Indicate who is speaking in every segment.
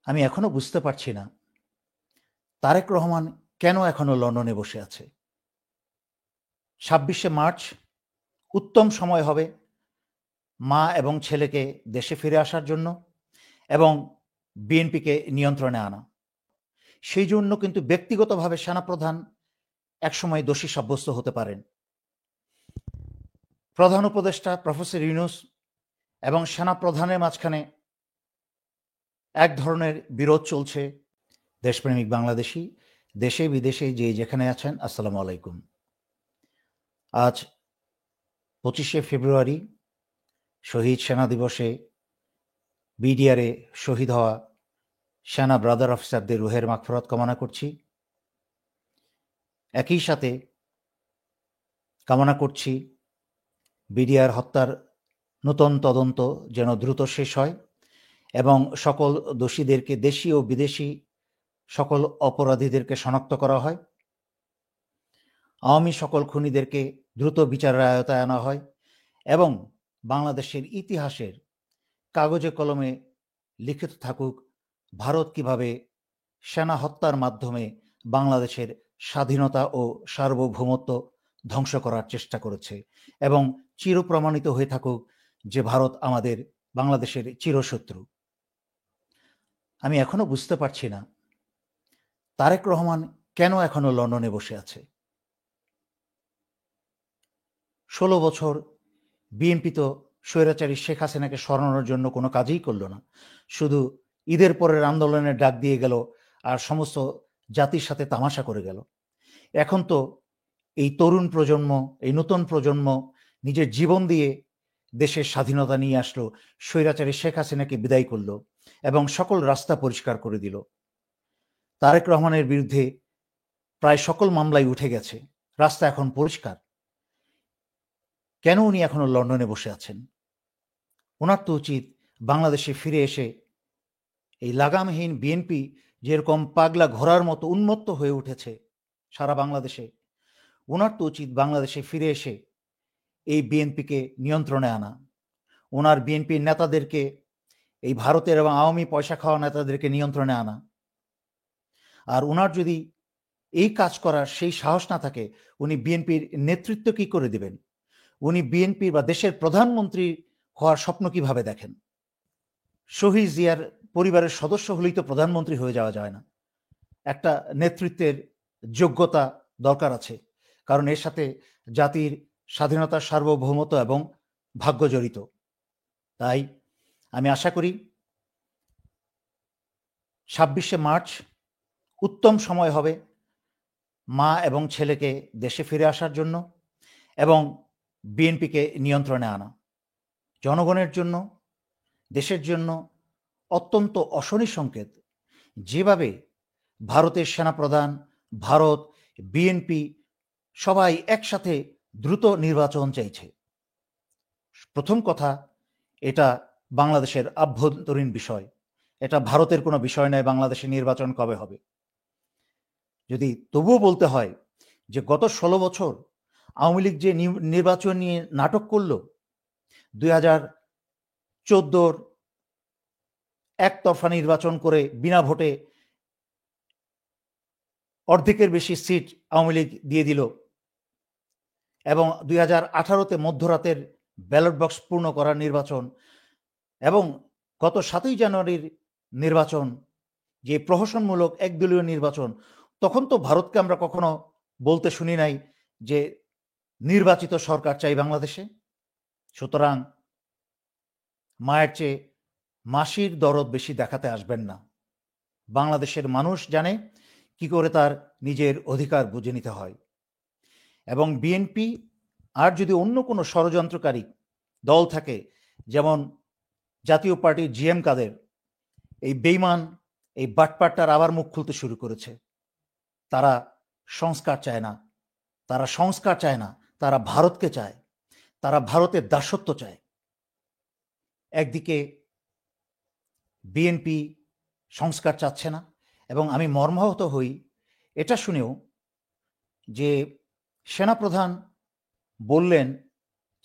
Speaker 1: আমি এখনো বুঝতে পারছি না তারেক রহমান কেন এখনো লন্ডনে বসে আছে। ২৬শে মার্চ উত্তম সময় হবে মা এবং ছেলেকে দেশে ফিরে আসার জন্য এবং বিএনপিকে নিয়ন্ত্রণে আনা। সেই জন্য কিন্তু ব্যক্তিগতভাবে সেনাপ্রধান একসময় দোষী সাব্যস্ত হতে পারেন। প্রধান উপদেষ্টা প্রফেসর ইউনূস এবং সেনাপ্রধানের মাঝখানে এক ধরনের বিরোধ চলছে। দেশপ্রেমিক বাংলাদেশি দেশে বিদেশে যে যেখানে আছেন, আসসালামু আলাইকুম। আজ ২৫শে ফেব্রুয়ারি শহীদ সেনা দিবসে বিডিআরে শহীদ হওয়া সেনা ব্রাদার অফিসারদের রুহের মাগফিরাত কামনা করছি। একই সাথে কামনা করছি বিডিআর হত্যার নূতন তদন্ত যেন দ্রুত শেষ হয় এবং সকল দোষীদেরকে, দেশি ও বিদেশি সকল অপরাধীদেরকে শনাক্ত করা হয়, আওয়ামী সকল খুনিদেরকে দ্রুত বিচারের আয়তায় আনা হয় এবং বাংলাদেশের ইতিহাসের কাগজে কলমে লিখিত থাকুক ভারত কিভাবে সেনা হত্যার মাধ্যমে বাংলাদেশের স্বাধীনতা ও সার্বভৌমত্ব ধ্বংস করার চেষ্টা করেছে এবং চিরপ্রমাণিত হয়ে থাকুক যে ভারত আমাদের বাংলাদেশের চিরশত্রু। আমি এখনো বুঝতে পারছি না তারেক রহমান কেন এখনো লন্ডনে বসে আছে। ১৬ বছর বিএনপি তো স্বৈরাচারী শেখ হাসিনাকে সরানোর জন্য কোনো কাজই করল না, শুধু ঈদের পরের আন্দোলনের ডাক দিয়ে গেল আর সমস্ত জাতির সাথে তামাশা করে গেল। এখন তো এই তরুণ প্রজন্ম, এই নতুন প্রজন্ম নিজের জীবন দিয়ে দেশের স্বাধীনতা নিয়ে আসলো, স্বৈরাচারী শেখ হাসিনাকে বিদায় করলো এবং সকল রাস্তা পরিষ্কার করে দিল। তারেক রহমানের বিরুদ্ধে প্রায় সকল মামলাই উঠে গেছে, রাস্তা এখন পরিষ্কার। কেন উনি এখনো লন্ডনে বসে আছেন? ওনার তো উচিত বাংলাদেশে ফিরে এসে এই লাগামহীন বিএনপি যেরকম পাগলা ঘোড়ার মতো উন্মত্ত হয়ে উঠেছে সারা বাংলাদেশে, ওনার তো উচিত বাংলাদেশে ফিরে এসে এই বিএনপিকে নিয়ন্ত্রণে আনা, ওনার বিএনপির নেতাদেরকে, এই ভারতের এবং আওয়ামী পয়সা খাওয়া নেতাদেরকে নিয়ন্ত্রণে আনা। আর ওনার যদি এই কাজ করার সেই সাহস না থাকে, উনি বিএনপির নেতৃত্ব কি করে দেবেন? উনি বিএনপির বা দেশের প্রধানমন্ত্রী হওয়ার স্বপ্ন কিভাবে দেখেন? শহীদ জিয়ার পরিবারের সদস্য হলেই তো প্রধানমন্ত্রী হয়ে যাওয়া যায় না। একটা নেতৃত্বের যোগ্যতা দরকার আছে, কারণ এর সাথে জাতির স্বাধীনতা, সার্বভৌমত্ব এবং ভাগ্য জড়িত। তাই আমি আশা করি ২৬শে মার্চ উত্তম সময় হবে মা এবং ছেলেকে দেশে ফিরে আসার জন্য এবং বিএনপিকে নিয়ন্ত্রণে আনা। জনগণের জন্য, দেশের জন্য অত্যন্ত অশনি সংকেত। যেভাবে ভারতের সেনাপ্রধান, ভারত, বিএনপি সবাই একসাথে দ্রুত নির্বাচন চাইছে। প্রথম কথা, এটা বাংলাদেশের আভ্যন্তরীণ বিষয়, এটা ভারতের কোনো বিষয় নয় বাংলাদেশে নির্বাচন কবে হবে। যদি তবুও বলতে হয় যে গত ১৬ বছর আওয়ামী লীগ যে নির্বাচন নিয়ে নাটক করল, ২০১৪ একতরফা নির্বাচন করে বিনা ভোটে অর্ধেকের বেশি সিট আওয়ামী লীগ দিয়ে দিল এবং ২০১৮-তে মধ্যরাতের ব্যালট বক্স পূর্ণ করার নির্বাচন এবং গত ৭ই জানুয়ারির নির্বাচন যে প্রহসনমূলক একদলীয় নির্বাচন, তখন তো ভারতকে আমরা কখনো বলতে শুনি নাই যে নির্বাচিত সরকার চাই বাংলাদেশে। সুতরাং মায়ের চেয়ে মাসির দরদ বেশি দেখাতে আসবেন না। বাংলাদেশের মানুষ জানে কি করে তার নিজের অধিকার বুঝে নিতে হয় এবং বিএনপি আর যদি অন্য কোনো ষড়যন্ত্রকারী দল থাকে, যেমন জাতীয় পার্টির জিএম কাদের, এই বেইমান, এই বাটপাটটার আবার মুখ খুলতে শুরু করেছে। তারা সংস্কার চায় না, তারা সংস্কার চায় না, তারা ভারতকে চায়, তারা ভারতের দাসত্ব চায়। একদিকে বিএনপি সংস্কার চাচ্ছে না এবং আমি মর্মাহত হই এটা শুনেও যে সেনাপ্রধান বললেন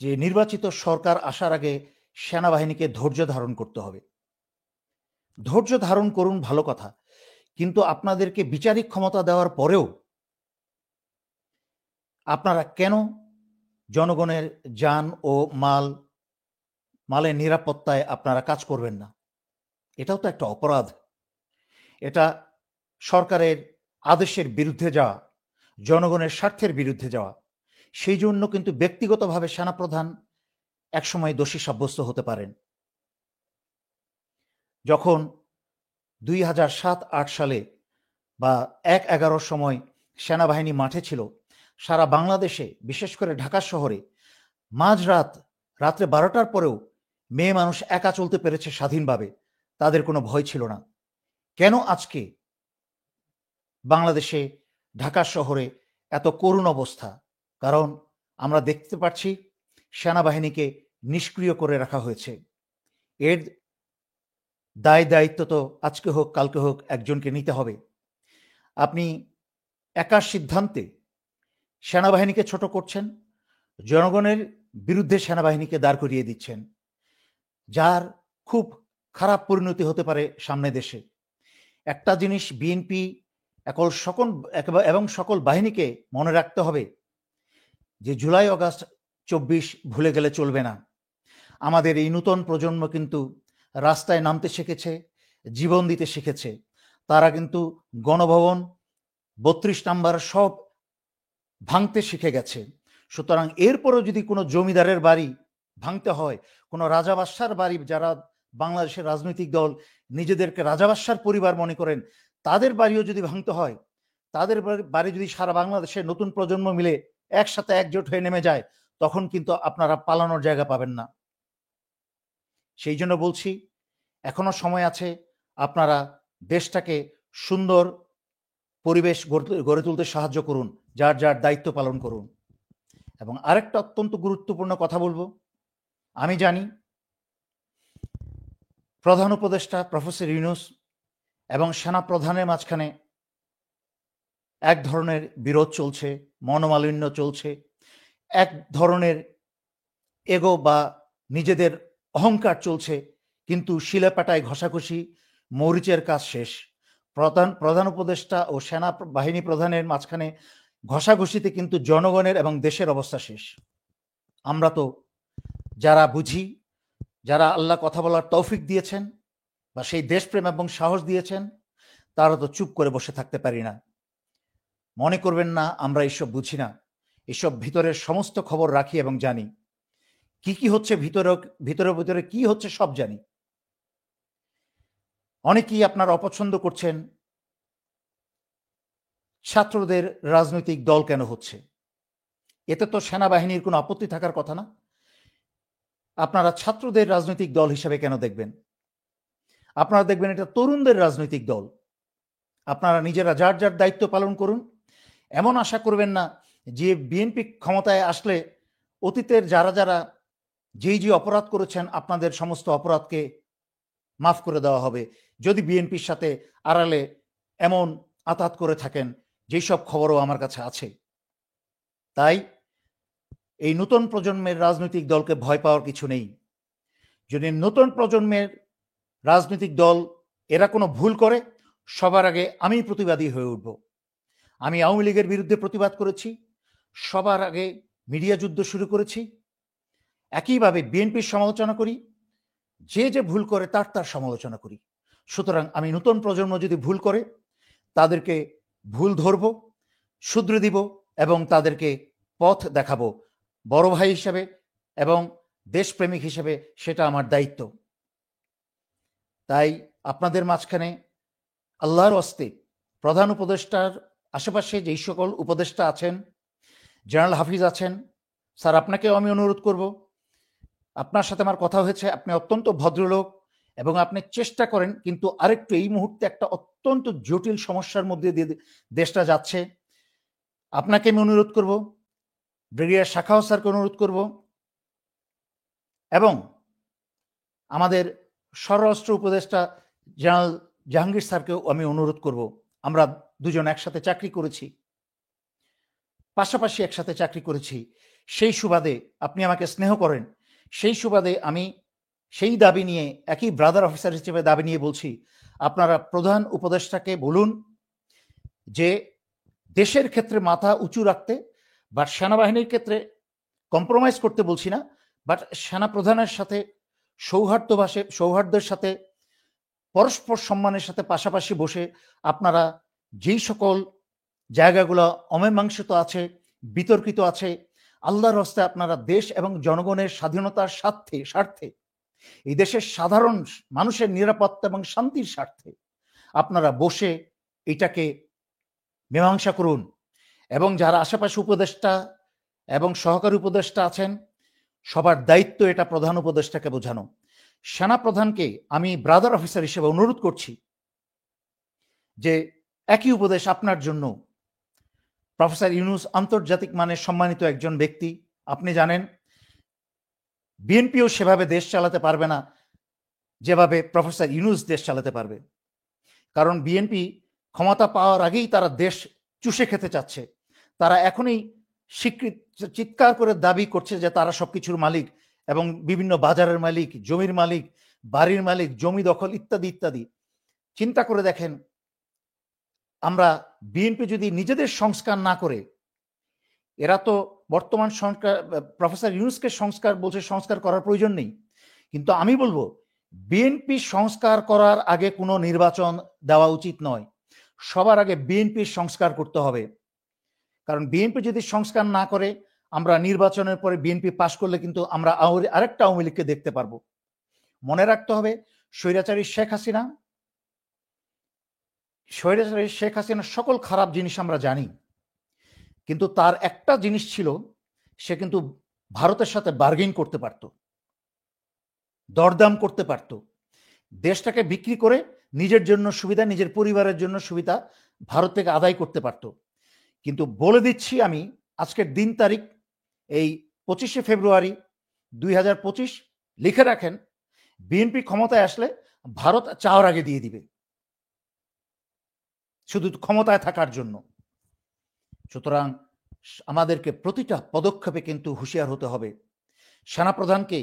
Speaker 1: যে নির্বাচিত সরকার আসার আগে সেনাবাহিনীকে ধৈর্য ধারণ করতে হবে। ধৈর্য ধারণ করুন, ভালো কথা, কিন্তু আপনাদেরকে বিচারিক ক্ষমতা দেওয়ার পরেও আপনারা কেন জনগণের যান ও মালের নিরাপত্তায় আপনারা কাজ করবেন না? এটাও তো একটা অপরাধ। এটা সরকারের আদেশের বিরুদ্ধে যাওয়া, জনগণের স্বার্থের বিরুদ্ধে যাওয়া। সেই জন্য কিন্তু ব্যক্তিগতভাবে সেনাপ্রধান একসময় দোষী সাব্যস্ত হতে পারেন। যখন 2007-8 সালে বা 1-11 সময় সেনাবাহিনী মাঠে ছিল, সারা বাংলাদেশে বিশেষ করে ঢাকা শহরে রাত্রে 12টার পরেও মেয়ে মানুষ একা চলতে পেরেছে স্বাধীনভাবে, তাদের কোনো ভয় ছিল না। কেন আজকে বাংলাদেশে ঢাকা শহরে এত করুণ অবস্থা? কারণ আমরা দেখতে পাচ্ছি সেনাবাহিনীকে নিষ্ক্রিয় করে রাখা হয়েছে। এর দায়িত্ব তো আজকে হোক কালকে হোক একজনকে নিতে হবে। আপনি একার সিদ্ধান্তে সেনাবাহিনীকে ছোট করছেন, জনগণের বিরুদ্ধে সেনাবাহিনীকে দাঁড় করিয়ে দিচ্ছেন, যার খুব খারাপ পরিণতি হতে পারে সামনে দেশে। একটা জিনিস বিএনপি এবং সকল বাহিনীকে মনে রাখতে হবে যে জুলাই আগস্ট 24 ভুলে গেলে চলবে না। আমাদের এই নূতন প্রজন্ম কিন্তু রাস্তায় নামতে শিখেছে, জীবন দিতে শিখেছে। তারা কিন্তু গণভবন 32 নাম্বার সব ভাঙতে শিখে গেছে। সুতরাং এরপরও যদি কোনো জমিদারের বাড়ি ভাঙতে হয়, কোনো রাজাবাদশার বাড়ি, যারা বাংলাদেশের রাজনৈতিক দল নিজেদেরকে রাজাবাদশার পরিবার মনে করেন, তাদের বাড়িও যদি ভাঙতে হয়, তাদের বাড়ি যদি সারা বাংলাদেশের নতুন প্রজন্ম মিলে একসাথে একজোট হয়ে নেমে যায়, তখন কিন্তু আপনারা পালানোর জায়গা পাবেন না। সেই জন্য বলছি, এখনো সময় আছে, আপনারা দেশটাকে সুন্দর পরিবেশ গড়ে তুলতে সাহায্য করুন, যার যার দায়িত্ব পালন করুন। এবং আরেকটা অত্যন্ত গুরুত্বপূর্ণ কথা বলবো, আমি জানি প্রধান উপদেষ্টা প্রফেসর ইউনূস এবং সেনা প্রধানের মাঝখানে এক ধরনের বিরোধ চলছে, মনোমালিন্য চলছে, এক ধরনের এগো বা নিজেদের অহংকার চলছে, কিন্তু শিলেপাটায় ঘষাঘষি, মরিচের কাজ শেষ। প্রধান উপদেষ্টা ও সেনা বাহিনী প্রধানের মাঝখানে ঘষাঘষিতে কিন্তু জনগণের এবং দেশের অবস্থা শেষ। আমরা তো যারা বুঝি, যারা আল্লাহ কথা বলার তৌফিক দিয়েছেন বা সেই দেশপ্রেম এবং সাহস দিয়েছেন, তারা তো চুপ করে বসে থাকতে পারি না। মনে করবেন না আমরা এসব বুঝি না, এসব ভিতরের সমস্ত খবর রাখি এবং জানি কি কি হচ্ছে, ভিতরে কি হচ্ছে সব জানি। অনেকেই আপনারা অপছন্দ করছেন ছাত্রদের রাজনৈতিক দল কেন হচ্ছে। এতে তো সেনাবাহিনীর কোনো আপত্তি থাকার কথা না। আপনারা ছাত্রদের রাজনৈতিক দল হিসেবে কেন দেখবেন? আপনারা দেখবেন এটা তরুণদের রাজনৈতিক দল। আপনারা নিজেরা যার যার দায়িত্ব পালন করুন। এমন আশা করবেন না যে বিএনপি ক্ষমতায় আসলে অতীতের যারা যেই অপরাধ করেছেন, আপনাদের সমস্ত অপরাধকে মাফ করে দেওয়া হবে, যদি বিএনপির সাথে আড়ালে এমন আতাত করে থাকেন, যেই সব খবরও আমার কাছে আছে। তাই এই নতুন প্রজন্মের রাজনৈতিক দলকে ভয় পাওয়ার কিছু নেই। যদি নতুন প্রজন্মের রাজনৈতিক দল এরা কোনো ভুল করে, সবার আগে আমি প্রতিবাদী হয়ে উঠব। আমি আওয়ামী লীগের বিরুদ্ধে প্রতিবাদ করেছি, সবার আগে মিডিয়া যুদ্ধ শুরু করেছি। একইভাবে বিএনপির সমালোচনা করি, যে ভুল করে তার সমালোচনা করি। সুতরাং আমি নতুন প্রজন্ম যদি ভুল করে, তাদেরকে ভুল ধরব, শুধরে দিব এবং তাদেরকে পথ দেখাবো বড় ভাই হিসেবে এবং দেশপ্রেমিক হিসেবে। সেটা আমার দায়িত্ব। তাই আপনাদের মাঝখানে আল্লাহর ওয়াস্তে প্রধান উপদেষ্টার আশেপাশে যেই সকল উপদেষ্টা আছেন, জেনারেল হাফিজ আছেন, স্যার আপনাকেও আমি অনুরোধ করব, আপনার সাথে আমার কথা হয়েছে, আপনি অত্যন্ত ভদ্রলোক এবং আপনি চেষ্টা করেন, কিন্তু আরেকটু এই মুহূর্তে একটা অত্যন্ত জটিল সমস্যার মধ্যে দিয়ে দেশটা যাচ্ছে। আপনাকে আমি অনুরোধ করব, ব্রিগেডিয়ার শাখাওয়াত স্যারকে অনুরোধ করব এবং আমাদের স্বরাষ্ট্র উপদেষ্টা জেনারেল জাহাঙ্গীর স্যারকেও আমি অনুরোধ করব। আমরা দুজন একসাথে চাকরি করেছি, পাশাপাশি একসাথে চাকরি করেছি। সেই সুবাদে আপনি আমাকে স্নেহ করেন, সেই সুবাদে আমি সেই দাবি নিয়ে একই ব্রাদার অফিসার হিসেবে দাবি নিয়ে বলছি, আপনারা প্রধান উপদেষ্টাকে বলুন যে দেশের ক্ষেত্রে মাথা উঁচু রাখতে, বাট সেনাবাহিনীর ক্ষেত্রে কম্প্রোমাইজ করতে বলছি না, বাট সেনা প্রধানের সাথে সৌহার্দ্যের সাথে পরস্পর সম্মানের সাথে পাশাপাশি বসে আপনারা যেই সকল জায়গাগুলো অমীমাংসিত আছে, বিতর্কিত আছে, আল্লাহর হস্তে আপনারা দেশ এবং জনগণের স্বাধীনতার স্বার্থে এই দেশের সাধারণ মানুষের নিরাপত্তা এবং শান্তির স্বার্থে আপনারা বসে এটাকে মীমাংসা করুন। এবং যারা আশেপাশে উপদেষ্টা এবং সহকারী উপদেষ্টা আছেন, সবার দায়িত্ব এটা প্রধান উপদেষ্টাকে বোঝানো। সেনা প্রধানকে আমি ব্রাদার অফিসার হিসেবে অনুরোধ করছি যে একই উপদেশ আপনার জন্য। প্রফেসর ইউনূস আন্তর্জাতিক মানের সম্মানিত একজন ব্যক্তি, আপনি জানেন বিএনপিও সেভাবে দেশ চালাতে পারবে না যেভাবে প্রফেসর ইউনূস দেশ চালাতে পারবে। কারণ বিএনপি ক্ষমতা পাওয়ার আগেই তারা দেশ চুষে খেতে চাচ্ছে। তারা এখনই চিৎকার করে দাবি করছে যে তারা সবকিছুর মালিক এবং বিভিন্ন বাজারের মালিক, জমির মালিক, বাড়ির মালিক, জমি দখল ইত্যাদি ইত্যাদি। চিন্তা করে দেখেন, আমরা বিএনপি যদি নিজেদের সংস্কার না করে, এরা তো বর্তমান সংস্কার প্রফেসর ইউনূসকে সংস্কার বলছে, সংস্কার করার প্রয়োজন নেই, কিন্তু আমি বলবো বিএনপি সংস্কার করার আগে কোনো নির্বাচন দেওয়া উচিত নয়। সবার আগে বিএনপির সংস্কার করতে হবে। কারণ বিএনপি যদি সংস্কার না করে, আমরা নির্বাচনের পরে বিএনপি পাশ করলে কিন্তু আমরা আরেকটা আওয়ামী লীগকে দেখতে পারবো। মনে রাখতে হবে, স্বৈরাচারী শেখ হাসিনা সকল খারাপ জিনিস আমরা জানি, কিন্তু তার একটা জিনিস ছিল, সে কিন্তু ভারতের সাথে বার্গেন করতে পারত, দরদাম করতে পারত, দেশটাকে বিক্রি করে নিজের জন্য সুবিধা, নিজের পরিবারের জন্য সুবিধা ভারত থেকে আদায় করতে পারত। কিন্তু বলে দিচ্ছি আমি, আজকের দিন তারিখ এই 25শে ফেব্রুয়ারি 2025, লিখে রাখেন, বিএনপি ক্ষমতায় আসলে ভারত চাওয়ার আগে দিয়ে দিবে, শুধু ক্ষমতায় থাকার জন্য। সুতরাং আমাদেরকে প্রতিটা পদক্ষেপে কিন্তু হুঁশিয়ার হতে হবে। সেনাপ্রধানকে,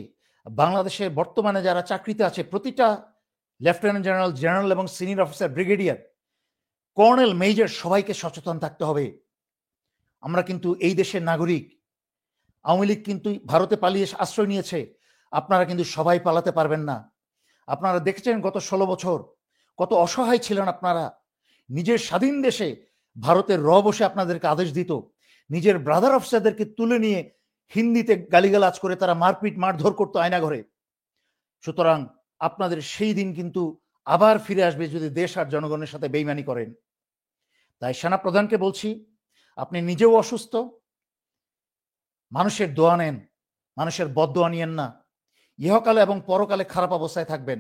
Speaker 1: বাংলাদেশের বর্তমানে যারা চাকরিতে আছে, প্রতিটা লেফটেন্যান্ট জেনারেল, জেনারেল এবং senior officer, brigadier, colonel, major, সবাইকে সচেতন থাকতে হবে। আমরা কিন্তু এই দেশের নাগরিক। আওয়ামী লীগ কিন্তু ভারতে পালিয়ে আশ্রয় নিয়েছে, আপনারা কিন্তু সবাই পালাতে পারবেন না। আপনারা দেখেছেন গত 16 বছর কত অসহায় ছিলেন আপনারা। নিজের স্বাধীন দেশে ভারতের বসে আপনাদেরকে আদেশ দিত, নিজের ব্রাদার অফিসারদেরকে তুলে নিয়ে হিন্দিতে গালিগালাজ করে তারা মারপিট মারধর করতো আয়নাঘরে। সুতরাং আপনাদের সেই দিন কিন্তু আবার ফিরে আসবে যদি দেশ আর জনগণের সাথে বেইমানি করেন। তাই সেনাপ্রধানকে বলছি, আপনি নিজেও অসুস্থ, মানুষের দোয়া নেন, মানুষের বদদোয়া নিয়েন না। ইহকালে এবং পরকালে খারাপ অবস্থায় থাকবেন,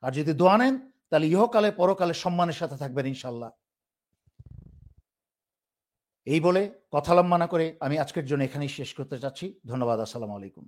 Speaker 1: আর যদি দোয়া নেন তাহলে ইহকালে পরকালে সম্মানের সাথে থাকবেন ইনশাল্লাহ। এই বলে কথা লম্বা না করে আমি আজকের জন্য এখানেই শেষ করতে চাচ্ছি। ধন্যবাদ। আসসালামু আলাইকুম।